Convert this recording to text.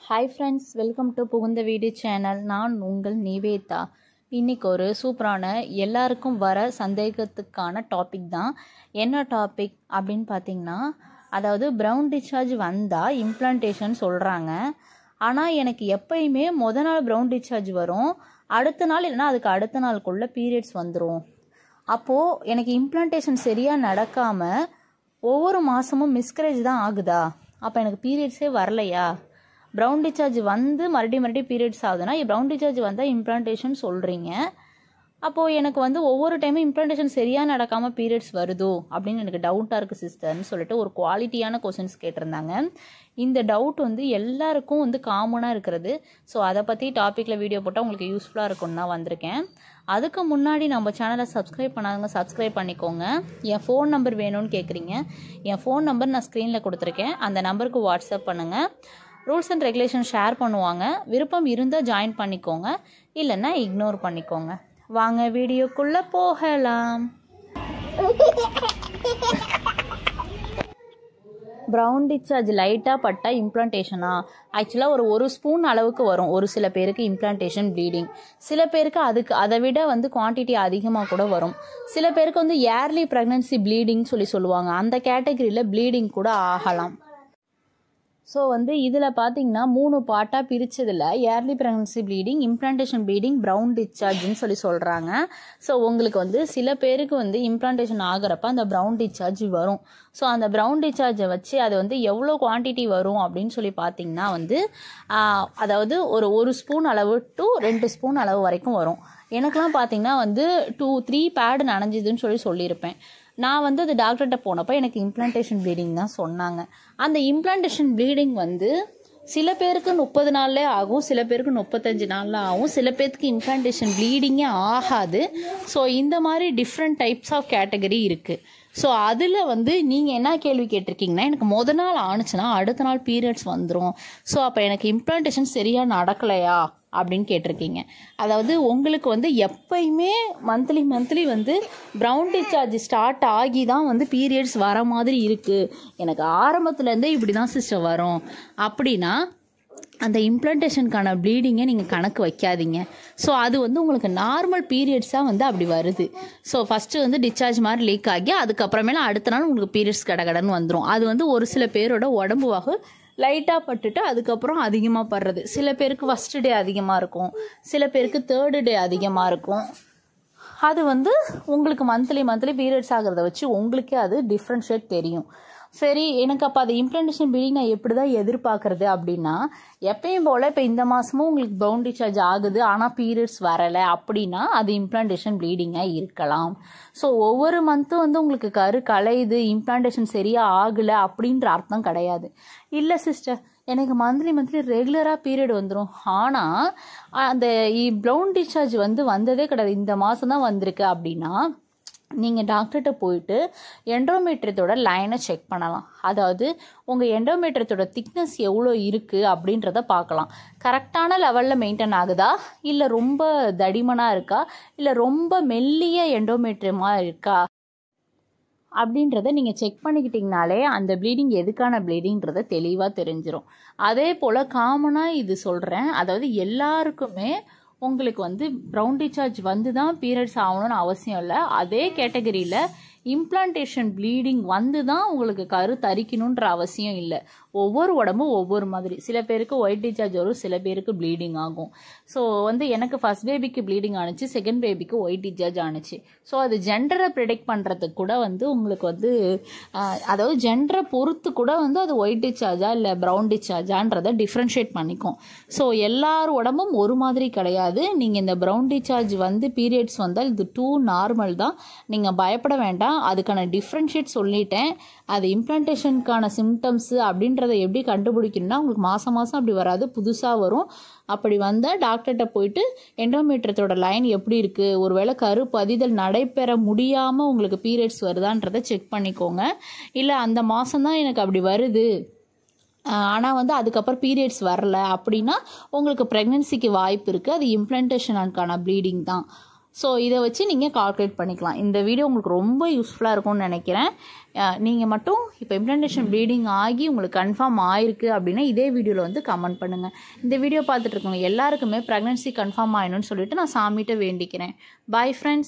Hi friends, welcome to புகுந்த வீடு channel. நான் உங்கள் நிவேதா. இன்றைக்கி ஒரு சூப்பரான எல்லாருக்கும் வர சந்தேகத்துக்கான டாபிக் தான். என்ன டாபிக் அப்படின்னு பார்த்தீங்கன்னா, அதாவது ப்ரௌன் டிஸ்சார்ஜ் வந்தால் இம்ப்ளான்டேஷன் சொல்கிறாங்க. ஆனால் எனக்கு எப்பயுமே நாள் ப்ரௌன் டிஸ்சார்ஜ் வரும், அடுத்த நாள் இல்லைனா அதுக்கு அடுத்த நாளுக்குள்ளே பீரியட்ஸ் வந்துடும். அப்போது எனக்கு இம்ப்ளான்டேஷன் சரியாக நடக்காமல் ஒவ்வொரு மாதமும் மிஸ்கரேஜ் தான் ஆகுதா? அப்போ எனக்கு பீரியட்ஸே வரலையா? ப்ரௌன் டிஸ்சார்ஜ் வந்து மறுபடியும் பீரியட்ஸ் ஆகுதுன்னா ப்ரௌன் டிஸ்சார்ஜ் வந்தால் இம்ப்ளான்டேஷன் சொல்கிறீங்க. அப்போது எனக்கு வந்து ஒவ்வொரு டைமும் இம்ப்ளான்டேஷன் சரியாக நடக்காமல் பீரியட்ஸ் வருதோ அப்படின்னு எனக்கு டவுட்டாக இருக்குது சிஸ்டர்னு சொல்லிட்டு ஒரு குவாலிட்டியான கொஸ்டின்ஸ் கேட்டிருந்தாங்க. இந்த டவுட் வந்து எல்லாருக்கும் வந்து காமனாக இருக்கிறது. ஸோ அதை பற்றி டாப்பிக்கில் வீடியோ போட்டால் உங்களுக்கு யூஸ்ஃபுல்லாக இருக்கும்னு தான் வந்திருக்கேன். அதுக்கு முன்னாடி நம்ம சேனலை சப்ஸ்கிரைப் பண்ணாதவங்க சப்ஸ்கிரைப் பண்ணிக்கோங்க. என் ஃபோன் நம்பர் வேணும்னு கேட்குறீங்க. என் ஃபோன் நம்பர் நான் ஸ்க்ரீனில் கொடுத்துருக்கேன். அந்த நம்பருக்கு வாட்ஸ்அப் பண்ணுங்கள். ரூல்ஸ் அண்ட் ரெகுலேஷன் ஷேர் பண்ணுவாங்க. விருப்பம் இருந்தால் ஜாயின் பண்ணிக்கோங்க, இல்லைன்னா இக்னோர் பண்ணிக்கோங்க. வாங்க வீடியோக்குள்ளே போகலாம். ப்ரௌன் டிஸ்சார்ஜ் லைட்டாக பட்டா இம்ப்ளான்டேஷனா? ஆக்சுவலாக ஒரு ஸ்பூன் அளவுக்கு வரும் ஒரு சில பேருக்கு இம்ப்ளான்டேஷன் ப்ளீடிங். சில பேருக்கு அதை விட வந்து குவான்டிட்டி அதிகமாக கூட வரும். சில பேருக்கு வந்து ஏர்லி ப்ரெக்னன்சி ப்ளீடிங் சொல்லுவாங்க. அந்த கேட்டகரியில் ப்ளீடிங் கூட ஆகலாம். ஸோ வந்து இதில் பார்த்தீங்கன்னா 3 பார்ட்டாக பிரித்ததில் early pregnancy bleeding, implantation bleeding, brown டிஸ்சார்ஜ்னு சொல்கிறாங்க. ஸோ உங்களுக்கு வந்து சில பேருக்கு வந்து இம்ப்ளான்டேஷன் ஆகிறப்ப அந்த ப்ரௌன் டிஸ்சார்ஜ் வரும். ஸோ அந்த ப்ரௌன் டிஸ்சார்ஜை வச்சு அது வந்து எவ்வளோ குவான்டிட்டி வரும் அப்படின்னு பார்த்தீங்கன்னா வந்து அதாவது ஒரு ஸ்பூன் அளவு டு 2 ஸ்பூன் அளவு வரைக்கும் வரும். எனக்கெலாம் பார்த்தீங்கன்னா வந்து 2-3 பேடு நனைஞ்சிதுன்னு சொல்லியிருப்பேன். நான் வந்து அது டாக்டர்கிட்ட போனப்போ எனக்கு இம்ப்ளான்டேஷன் ப்ளீடிங் தான் சொன்னாங்க. அந்த இம்ப்ளான்டேஷன் ப்ளீடிங் வந்து சில பேருக்கு 30 நாள்லேயே ஆகும், சில பேருக்கு 35 நாளில் ஆகும், சில பேருக்கு இம்ப்ளான்டேஷன் ப்ளீடிங்கே ஆகாது. ஸோ இந்த மாதிரி டிஃப்ரெண்ட் டைப்ஸ் ஆஃப் கேட்டகரி இருக்குது. ஸோ அதில் வந்து நீங்கள் என்ன கேள்வி கேட்டிருக்கீங்கன்னா, எனக்கு நாள் ஆணுச்சுன்னா அடுத்த நாள் பீரியட்ஸ் வந்துடும், ஸோ அப்போ எனக்கு இம்ப்ளான்டேஷன் சரியாக நடக்கலையா அப்படின்னு கேட்டிருக்கீங்க. அதாவது உங்களுக்கு வந்து எப்பயுமே மந்த்லி வந்து ப்ரௌன் டிஸ்சார்ஜ் ஸ்டார்ட் ஆகி தான் வந்து பீரியட்ஸ் வர மாதிரி இருக்குது, எனக்கு ஆரம்பத்துலேருந்தே இப்படி தான் சிஸ்டர் வரும் அப்படின்னா அந்த இம்ப்ளான்டேஷனுக்கான ப்ளீடிங்கை நீங்கள் கணக்கு வைக்காதீங்க. ஸோ அது வந்து உங்களுக்கு நார்மல் பீரியட்ஸாக வந்து அப்படி வருது. ஸோ ஃபஸ்ட்டு வந்து டிஸ்சார்ஜ் மாதிரி லீக் ஆகி அதுக்கப்புறமேல அடுத்த நாள் உங்களுக்கு பீரியட்ஸ் கடகடன்னு வந்துடும். அது வந்து ஒரு சில பேரோட உடம்புவாக லைட்டாக பட்டுட்டு அதுக்கப்புறம் அதிகமாக படுறது. சில பேருக்கு ஃபஸ்ட்டு டே அதிகமாக இருக்கும், சில பேருக்கு 3rd டே அதிகமாக இருக்கும். அது வந்து உங்களுக்கு மந்த்லி பீரியட்ஸ் ஆகிறத வச்சு உங்களுக்கே அது டிஃப்ரென்ஷியேட் தெரியும். சரி, எனக்கு அப்போ அது இம்ப்ளான்டேஷன் ப்ளீடிங் நான் எப்படி தான் எதிர்பார்க்குறது அப்படின்னா, எப்பயும் போல் இப்போ இந்த மாதமும் உங்களுக்கு ப்ரௌன் டிஸ்சார்ஜ் ஆகுது ஆனால் பீரியட்ஸ் வரலை அப்படின்னா அது இம்ப்ளான்டேஷன் ப்ளீடிங்காக இருக்கலாம். ஸோ ஒவ்வொரு மந்த்தும் வந்து உங்களுக்கு கரு கலையுது, இம்ப்ளான்டேஷன் சரியாக ஆகலை அப்படின்ற அர்த்தம் கிடையாது. இல்லை சிஸ்டர், எனக்கு மந்த்லி ரெகுலராக பீரியட் வந்துடும், ஆனால் அந்த ப்ரௌன் டிஸ்சார்ஜ் வந்ததே கிடையாது, இந்த மாதம் தான் வந்திருக்கு அப்படின்னா நீங்கள் டாக்டர்கிட்ட போயிட்டு எண்டோமெட்ரியத்தோட லைனை செக் பண்ணலாம். அதாவது உங்கள் எண்டோமெட்ரியத்தோட திக்னஸ் எவ்வளோ இருக்குது அப்படின்றத பார்க்கலாம். கரெக்டான லெவலில் மெயின்டைன் ஆகுதா, இல்லை ரொம்ப தடிமனாக இருக்கா, இல்லை ரொம்ப மெல்லிய எண்டோமெட்ரியமாக இருக்கா அப்படின்றத நீங்கள் செக் பண்ணிக்கிட்டிங்கனாலே அந்த ப்ளீடிங் எதுக்கான ப்ளீடிங்கிறத தெளிவாக தெரிஞ்சிடும். அதே போல் காமனாக இது சொல்கிறேன், அதாவது எல்லாருக்குமே உங்களுக்கு வந்து ப்ரௌன் டிஸ்சார்ஜ் வந்து தான் பீரியட்ஸ் ஆகணும்னு அவசியம் இல்லை. அதே கேட்டகரியில் இம்ப்ளான்டேஷன் ப்ளீடிங் வந்து தான் உங்களுக்கு கரு தரிக்கணுன்ற அவசியம் இல்லை. ஒவ்வொரு உடம்பும் ஒவ்வொரு மாதிரி. சில பேருக்கு ஒயிட் டிஸ்சார்ஜ் வரும், சில பேருக்கு ப்ளீடிங் ஆகும். ஸோ வந்து எனக்கு ஃபர்ஸ்ட் பேபிக்கு ப்ளீடிங் ஆணுச்சு, செகண்ட் பேபிக்கு ஒயிட் டிஸ்சார்ஜ் ஆணுச்சு. ஸோ அது ஜெண்டரை ப்ரிடிக்ட் பண்ணுறதுக்கு கூட வந்து உங்களுக்கு வந்து அதாவது ஜெண்டரை பொறுத்து கூட வந்து அது ஒயிட் டிஸ்சார்ஜா இல்லை ப்ரௌன் டிஸ்சார்ஜான்றதை டிஃப்ரென்ஷியேட் பண்ணிக்கும். ஸோ எல்லார் உடம்பும் ஒரு மாதிரி கிடையாது. நீங்கள் இந்த ப்ரௌன் டிஸ்சார்ஜ் வந்து பீரியட்ஸ் வந்தால் இது நார்மல் தான், நீங்கள் பயப்பட வேண்டாம். அதுக்கான டிஃப்ரென்ஷியேட் சொல்லிட்டேன். அது இம்ப்ளான்டேஷனுக்கான சிம்டம்ஸு அப்படின்றத எப்படி கண்டுபிடிக்கணும்னா, உங்களுக்கு மாதம் அப்படி வராது, புதுசாக வரும். அப்படி வந்தால் டாக்டர்கிட்ட போயிட்டு எண்டோமெட்ரியத்தோட லைன் எப்படி இருக்குது, ஒருவேளை கரு பதிதல் நடைபெற முடியாமல் உங்களுக்கு பீரியட்ஸ் வருதான்றதை செக் பண்ணிக்கோங்க. இல்லை அந்த மாதம்தான் எனக்கு அப்படி வருது ஆனால் வந்து அதுக்கப்புறம் பீரியட்ஸ் வரல அப்படின்னா உங்களுக்கு ப்ரெக்னென்சிக்கு வாய்ப்பு இருக்குது, அது இம்ப்ளான்டேஷனுக்கான ப்ளீடிங் தான். ஸோ இதை வச்சு நீங்கள் கால்குலேட் பண்ணிக்கலாம். இந்த வீடியோ உங்களுக்கு ரொம்ப யூஸ்ஃபுல்லாக இருக்கும்னு நினைக்கிறேன். நீங்கள் மட்டும் இப்போ இம்ப்ளான்டேஷன் ப்ளீடிங் ஆகி உங்களுக்கு கன்ஃபார்ம் ஆயிருக்கு அப்படின்னா இதே வீடியோவில் வந்து கமெண்ட் பண்ணுங்கள். இந்த வீடியோ பார்த்துட்டு இருக்கவங்க எல்லாருக்குமே ப்ரெக்னன்சி கன்ஃபார்ம் ஆகணும்னு சொல்லிட்டு நான் சாமிகிட்ட வேண்டிக்கிறேன். Bye friends.